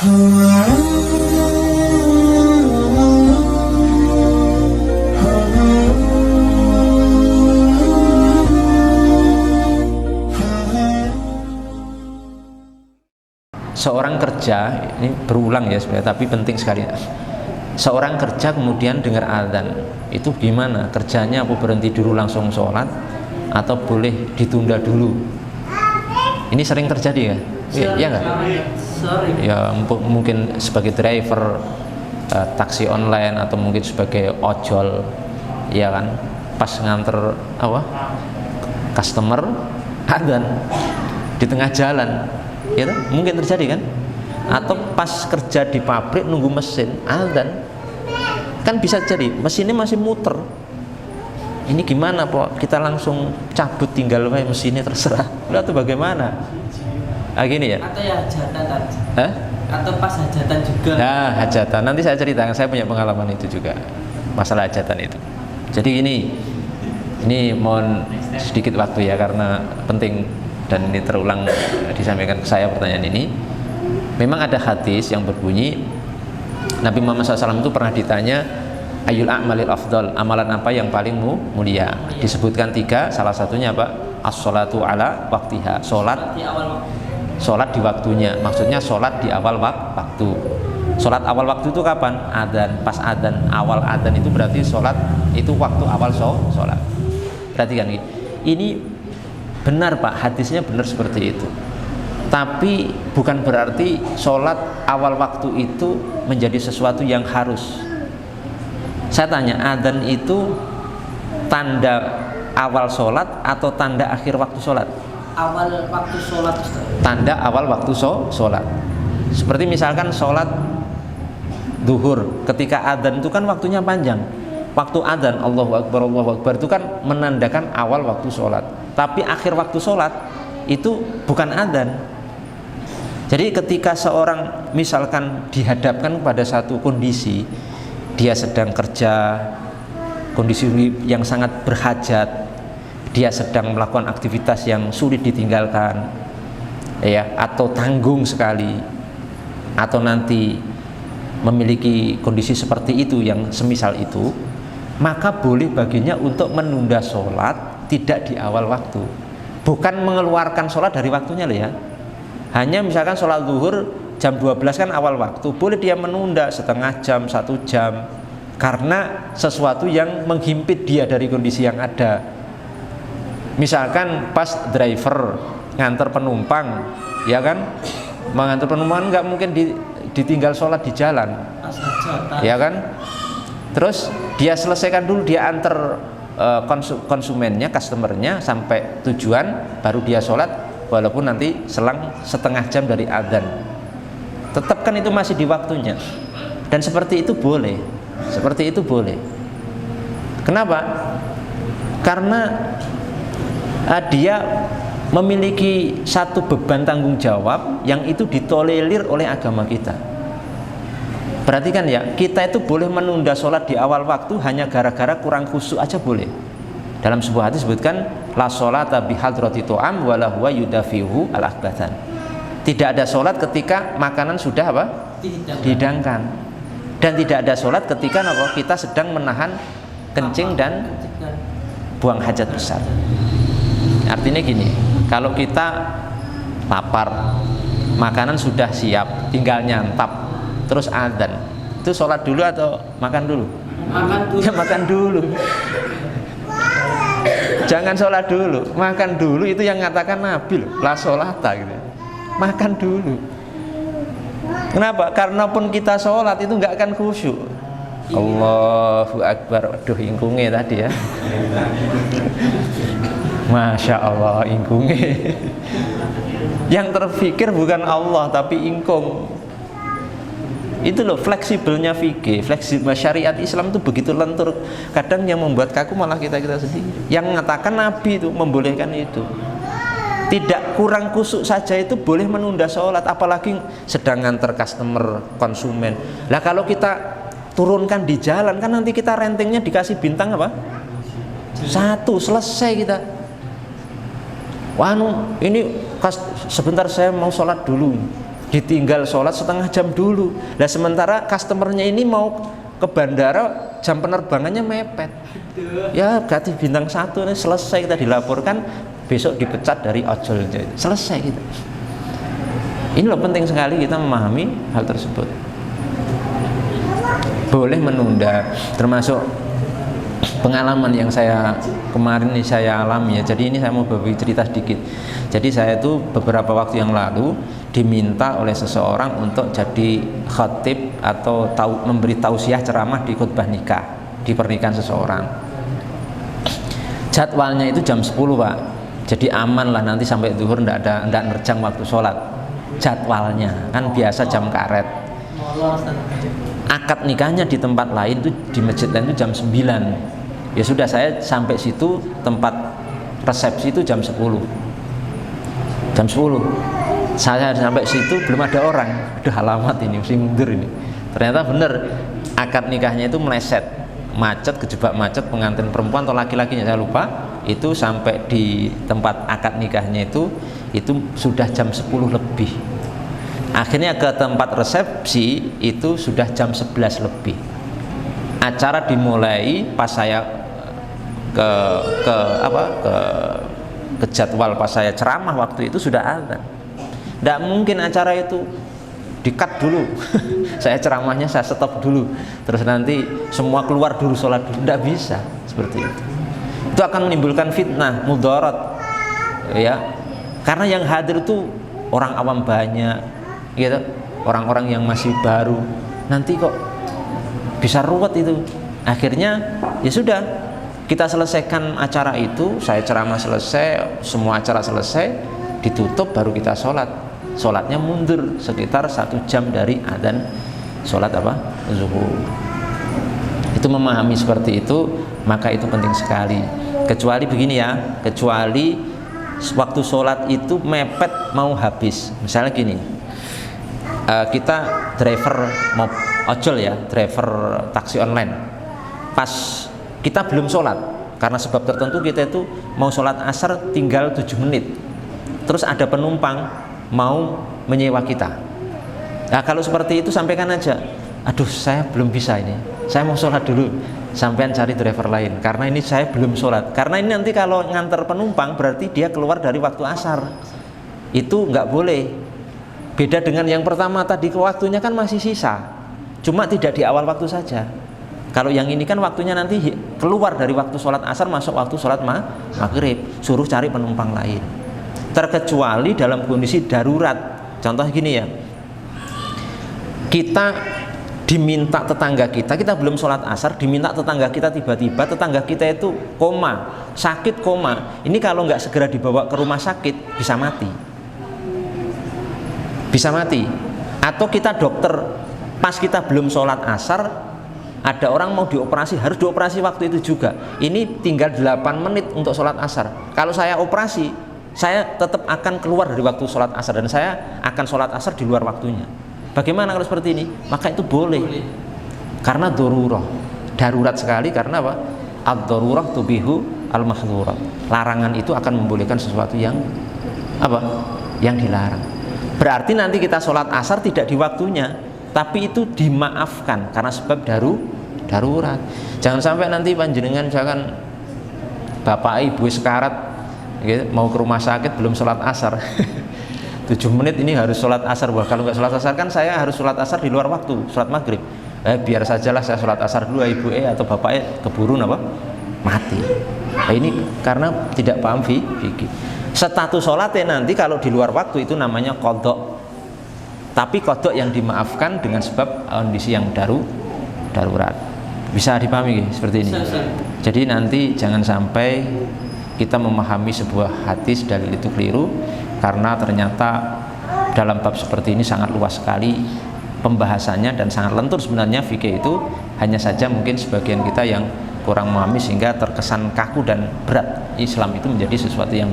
Seorang kerja, ini berulang ya sebenarnya, tapi penting sekali. Seorang kerja kemudian dengar azan, itu gimana? Kerjanya apa berhenti dulu langsung sholat, atau boleh ditunda dulu? Ini sering terjadi ya? Iya nggak? Ya mungkin sebagai driver taksi online, atau mungkin sebagai ojol, ya kan? Pas nganter apa? Customer azan di tengah jalan. Ya, mungkin terjadi kan? Atau pas kerja di pabrik nunggu mesin azan, kan bisa jadi mesinnya masih muter. Ini gimana Pak? Kita langsung cabut, tinggal mesinnya, terserah. Atau bagaimana? Gini ya? Atau ya hajatan? Hah? Atau pas hajatan juga? Nah, hajatan. Nanti saya ceritakan, saya punya pengalaman itu juga, masalah hajatan itu. Jadi ini mohon sedikit waktu ya, karena penting. Dan ini terulang disampaikan ke saya pertanyaan ini. Memang ada hadis yang berbunyi Nabi Muhammad SAW itu pernah ditanya, Ayyul a'malil afdal, amalan apa yang paling mulia? Disebutkan 3, salah satunya apa? As-sholatu ala waktiha, sholat di waktunya. Maksudnya sholat di awal waktu. Sholat awal waktu itu kapan? Adzan. Pas adzan, awal adzan itu berarti sholat itu waktu awal sholat. Perhatikan ini benar Pak, hadisnya benar seperti itu. Tapi bukan berarti sholat awal waktu itu menjadi sesuatu yang harus. Saya tanya, adzan itu tanda awal sholat atau tanda akhir waktu sholat? Awal waktu sholat. Tanda awal waktu sholat. Seperti misalkan sholat duhur, ketika adzan itu kan waktunya panjang. Waktu adzan Allahu Akbar itu kan menandakan awal waktu sholat. Tapi akhir waktu sholat itu bukan adzan. Jadi ketika seorang misalkan dihadapkan pada satu kondisi, dia sedang kerja, kondisi yang sangat berhajat, dia sedang melakukan aktivitas yang sulit ditinggalkan, ya, atau tanggung sekali, atau nanti memiliki kondisi seperti itu yang semisal itu, maka boleh baginya untuk menunda sholat tidak di awal waktu. Bukan mengeluarkan sholat dari waktunya loh ya. Hanya misalkan sholat zuhur jam 12 kan awal waktu, boleh dia menunda setengah jam, 1 jam, karena sesuatu yang menghimpit dia dari kondisi yang ada. Misalkan pas driver nganter penumpang, ya kan, mengantar penumpang nggak mungkin ditinggal sholat di jalan, ya kan. Terus dia selesaikan dulu, dia antar konsumennya, customernya sampai tujuan, baru dia sholat, walaupun nanti selang setengah jam dari adzan. Tetap kan itu masih di waktunya. Dan seperti itu boleh. Seperti itu boleh. Kenapa? Karena dia memiliki satu beban tanggung jawab yang itu ditolerir oleh agama kita. Perhatikan ya, kita itu boleh menunda sholat di awal waktu hanya gara-gara kurang khusyuk aja boleh. Dalam sebuah hadis disebutkan, la sholata bihadrati tu'am wala huwa yudafihu al-akhbathan. Tidak ada sholat ketika makanan sudah apa? Dihidangkan. Dan tidak ada sholat ketika apa? Kita sedang menahan kencing dan buang hajat besar. Artinya gini, kalau kita lapar, makanan sudah siap, tinggal nyantap, terus adzan, itu sholat dulu atau makan dulu? Makan dulu. Ya makan dulu. Jangan sholat dulu, makan dulu, itu yang mengatakan Nabi loh, la sholata gitu. Makan dulu. Kenapa? Karena pun kita sholat itu nggak akan khusyuk. Allahu Akbar. Aduh, ingkungnya tadi ya. Masya Allah, ingkungnya. Yang terfikir bukan Allah tapi ingkung. Itu loh fleksibelnya fikih, fleksibel syariat Islam itu begitu lentur. Kadang yang membuat kaku malah kita sendiri. Yang mengatakan Nabi itu membolehkan itu. Tidak kurang kusuk saja itu boleh menunda sholat, apalagi sedang nganter customer, konsumen. Lah kalau kita turunkan di jalan kan nanti kita rentingnya dikasih bintang apa? 1, selesai kita. Wah, ini sebentar saya mau sholat dulu. ditinggal sholat setengah jam dulu. Nah sementara customernya ini mau ke bandara, jam penerbangannya mepet. Ya ganti bintang 1 nih, selesai, kita dilaporkan, besok dipecat dari ojolnya. Selesai gitu. Ini loh penting sekali kita memahami hal tersebut. Boleh menunda, termasuk pengalaman yang saya kemarin ini saya alami ya. Jadi ini saya mau berbagi cerita sedikit. Jadi saya itu beberapa waktu yang lalu diminta oleh seseorang untuk jadi khatib atau memberi tausiah ceramah di khutbah nikah, di pernikahan seseorang. Jadwalnya itu jam 10 Pak. Jadi aman lah, nanti sampai zuhur enggak nerjang waktu sholat. Jadwalnya kan biasa jam karet. Akad nikahnya di tempat lain itu, di masjid lain itu jam 9. Ya sudah, saya sampai situ, tempat resepsi itu jam 10. Jam 10 saya sampai situ belum ada orang. Aduh alamat ini, mesti mundur ini. Ternyata benar, akad nikahnya itu meleset, macet, kejebak macet, pengantin perempuan atau laki-lakinya saya lupa, itu sampai di tempat akad nikahnya itu sudah jam 10 lebih. Akhirnya ke tempat resepsi itu sudah jam 11 lebih. Acara dimulai pas saya ke jadwal, pas saya ceramah waktu itu sudah azan. Tidak mungkin acara itu di-cut dulu. Saya ceramahnya saya stop dulu, terus nanti semua keluar dulu sholat dulu. Tidak bisa seperti itu. Itu akan menimbulkan fitnah, mudarat, ya. Karena yang hadir itu orang awam banyak, gitu, orang-orang yang masih baru. Nanti kok bisa ruwet itu. Akhirnya ya sudah, kita selesaikan acara itu, saya ceramah selesai, semua acara selesai, ditutup, baru kita sholat. Sholatnya mundur sekitar 1 jam dari adzan sholat zuhur. Itu memahami seperti itu, maka itu penting sekali. Kecuali begini ya, kecuali waktu sholat itu mepet mau habis. Misalnya gini, kita driver mau ojol ya, driver taksi online, pas kita belum sholat karena sebab tertentu, kita itu mau sholat asar tinggal 7 menit, terus ada penumpang mau menyewa kita. Nah kalau seperti itu sampaikan aja, aduh saya belum bisa ini, saya mau sholat dulu, sampean cari driver lain karena ini saya belum sholat. Karena ini nanti kalau nganter penumpang berarti dia keluar dari waktu asar, itu nggak boleh. Beda dengan yang pertama tadi, waktunya kan masih sisa, cuma tidak di awal waktu saja. Kalau yang ini kan waktunya nanti keluar dari waktu sholat asar, masuk waktu sholat maghrib, suruh cari penumpang lain. Terkecuali dalam kondisi darurat. Contoh gini ya, kita diminta tetangga kita belum sholat asar, diminta tetangga kita, tiba-tiba tetangga kita itu koma, sakit koma. Ini kalau nggak segera dibawa ke rumah sakit bisa mati. Bisa mati. Atau kita dokter, pas kita belum sholat asar, ada orang mau dioperasi, harus dioperasi waktu itu juga. Ini tinggal 8 menit untuk sholat asar. Kalau saya operasi, saya tetap akan keluar dari waktu sholat asar, dan saya akan sholat asar di luar waktunya. Bagaimana kalau seperti ini? Maka itu boleh. Karena darurat sekali. Karena apa? Ad-darurah tubihu al-mahdzurat. Larangan itu akan membolehkan sesuatu yang yang dilarang. Berarti nanti kita sholat asar tidak di waktunya, tapi itu dimaafkan karena sebab darurat. Jangan sampai nanti panjenengan, jangan bapak ibu sekarat gitu, mau ke rumah sakit belum sholat asar 7 menit ini harus sholat asar. Wah kalau nggak sholat asar kan saya harus sholat asar di luar waktu, sholat maghrib. Biar sajalah saya sholat asar dulu, ibu atau bapak keburu mati. Nah, ini karena tidak paham fikih. Status sholatnya nanti kalau di luar waktu itu namanya qadha. Tapi qadha yang dimaafkan dengan sebab kondisi yang darurat. Bisa dipahami seperti ini. Jadi nanti jangan sampai kita memahami sebuah hadis dalil itu keliru, karena ternyata dalam bab seperti ini sangat luas sekali pembahasannya dan sangat lentur sebenarnya fikih itu. Hanya saja mungkin sebagian kita yang kurang memahami sehingga terkesan kaku dan berat. Islam itu menjadi sesuatu yang